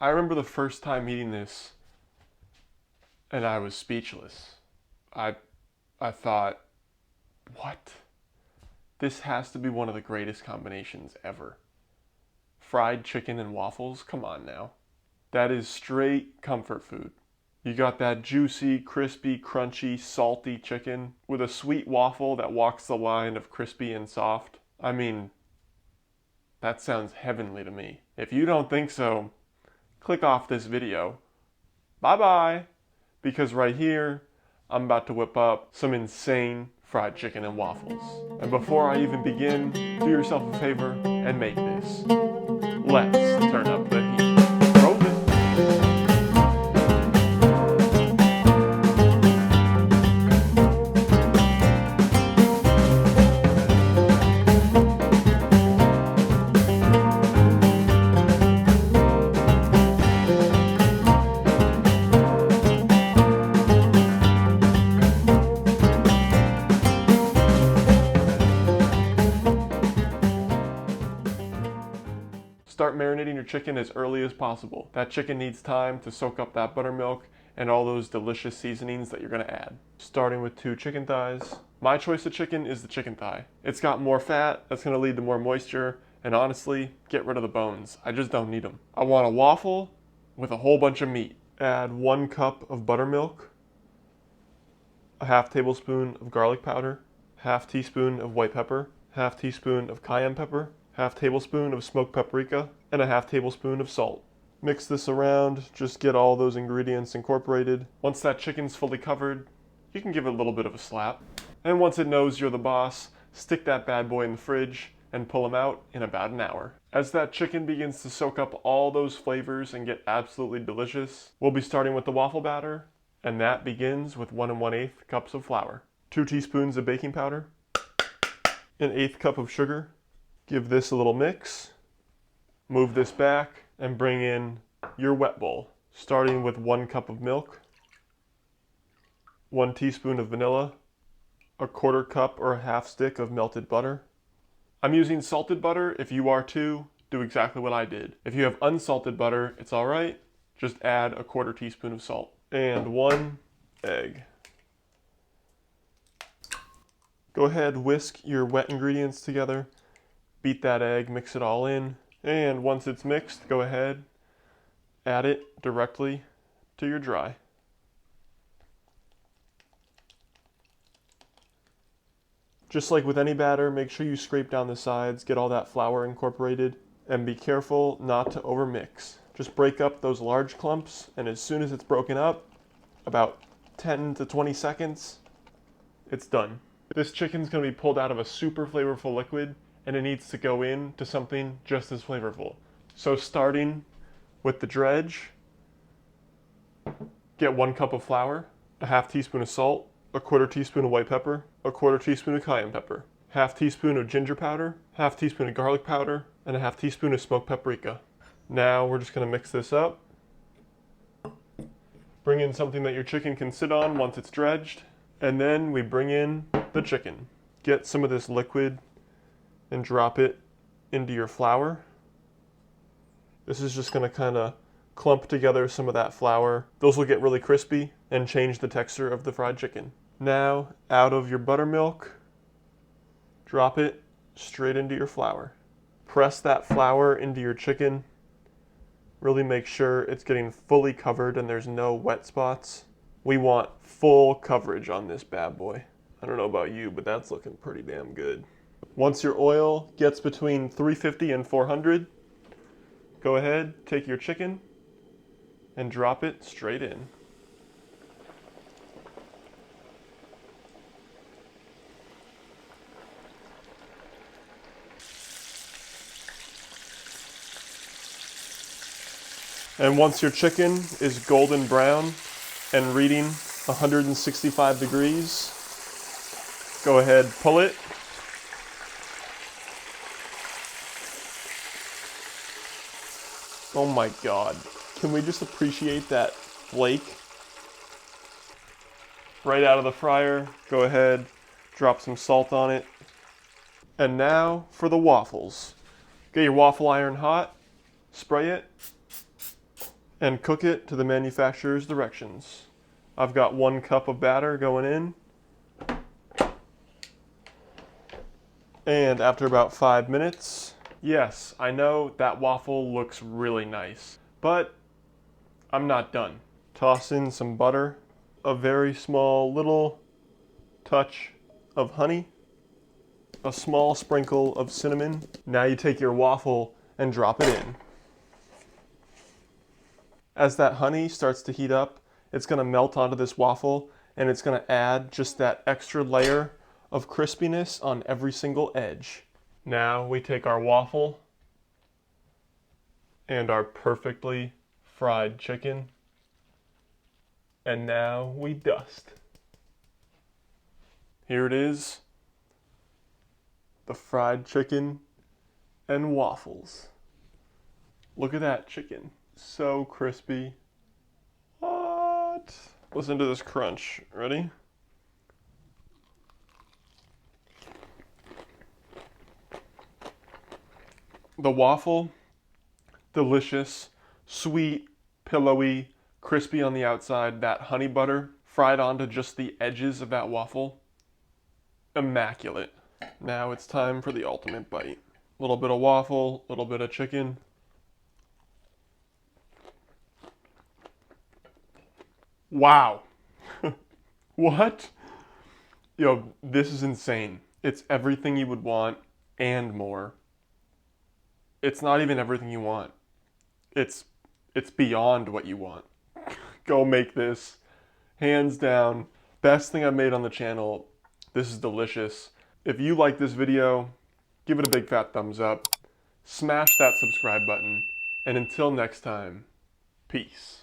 I remember the first time eating this and I was speechless. I thought, what? This has to be one of the greatest combinations ever. Fried chicken and waffles? Come on now. That is straight comfort food. You got that juicy, crispy, crunchy, salty chicken with a sweet waffle that walks the line of crispy and soft. I mean, that sounds heavenly to me. If you don't think so, click off this video. Bye-bye! Because right here, I'm about to whip up some insane fried chicken and waffles. And before I even begin, do yourself a favor and make this. Let's turn up the heat. Roll it. Start marinating your chicken as early as possible. That chicken needs time to soak up that buttermilk and all those delicious seasonings that you're gonna add. Starting with 2 chicken thighs. My choice of chicken is the chicken thigh. It's got more fat, that's gonna lead to more moisture, and honestly, get rid of the bones. I just don't need them. I want a waffle with a whole bunch of meat. Add 1 cup of buttermilk, a half tablespoon of garlic powder, half teaspoon of white pepper, half teaspoon of cayenne pepper, half tablespoon of smoked paprika, and a half tablespoon of salt. Mix this around, just get all those ingredients incorporated. Once that chicken's fully covered, you can give it a little bit of a slap. And once it knows you're the boss, stick that bad boy in the fridge and pull them out in about an hour. As that chicken begins to soak up all those flavors and get absolutely delicious, we'll be starting with the waffle batter, and that begins with 1 1/8 cups of flour, 2 teaspoons of baking powder, an 1/8 cup of sugar. Give this a little mix, move this back, and bring in your wet bowl, starting with 1 cup of milk, 1 teaspoon of vanilla, a 1/4 cup or a half stick of melted butter. I'm using salted butter. If you are too, do exactly what I did. If you have unsalted butter, it's all right. Just add a 1/4 teaspoon of salt. And 1 egg. Go ahead, whisk your wet ingredients together. Beat that egg, mix it all in, and once it's mixed, go ahead, add it directly to your dry. Just like with any batter, make sure you scrape down the sides, get all that flour incorporated, and be careful not to overmix. Just break up those large clumps, and as soon as it's broken up, about 10 to 20 seconds, it's done. This chicken's gonna be pulled out of a super flavorful liquid, and it needs to go into something just as flavorful. So starting with the dredge, get 1 cup of flour, a half teaspoon of salt, a 1/4 teaspoon of white pepper, a 1/4 teaspoon of cayenne pepper, half teaspoon of ginger powder, half teaspoon of garlic powder, and a half teaspoon of smoked paprika. Now we're just gonna mix this up. Bring in something that your chicken can sit on once it's dredged, and then we bring in the chicken. Get some of this liquid and drop it into your flour. This is just gonna kinda clump together some of that flour. Those will get really crispy and change the texture of the fried chicken. Now, out of your buttermilk, drop it straight into your flour. Press that flour into your chicken. Really make sure it's getting fully covered and there's no wet spots. We want full coverage on this bad boy. I don't know about you, but that's looking pretty damn good. Once your oil gets between 350 and 400, go ahead, take your chicken and drop it straight in. And once your chicken is golden brown and reading 165 degrees, go ahead, pull it. Oh my God, can we just appreciate that flake? Right out of the fryer, go ahead, drop some salt on it. And now for the waffles. Get your waffle iron hot, spray it, and cook it to the manufacturer's directions. I've got 1 cup of batter going in. And after about 5 minutes, yes, I know that waffle looks really nice, but I'm not done. Toss in some butter, a very small little touch of honey, a small sprinkle of cinnamon. Now you take your waffle and drop it in. As that honey starts to heat up, it's going to melt onto this waffle and it's going to add just that extra layer of crispiness on every single edge. Now we take our waffle and our perfectly fried chicken, and now we dust. Here it is, the fried chicken and waffles. Look at that chicken, so crispy. What? Listen to this crunch, ready? The waffle, delicious, sweet, pillowy, crispy on the outside, that honey butter fried onto just the edges of that waffle. Immaculate. Now it's time for the ultimate bite. A little bit of waffle, a little bit of chicken. Wow. What? Yo, this is insane. It's everything you would want and more. It's not even everything you want. It's beyond what you want. Go make this. Hands down, best thing I've made on the channel. This is delicious. If you like this video, give it a big fat thumbs up. Smash that subscribe button. And until next time, peace.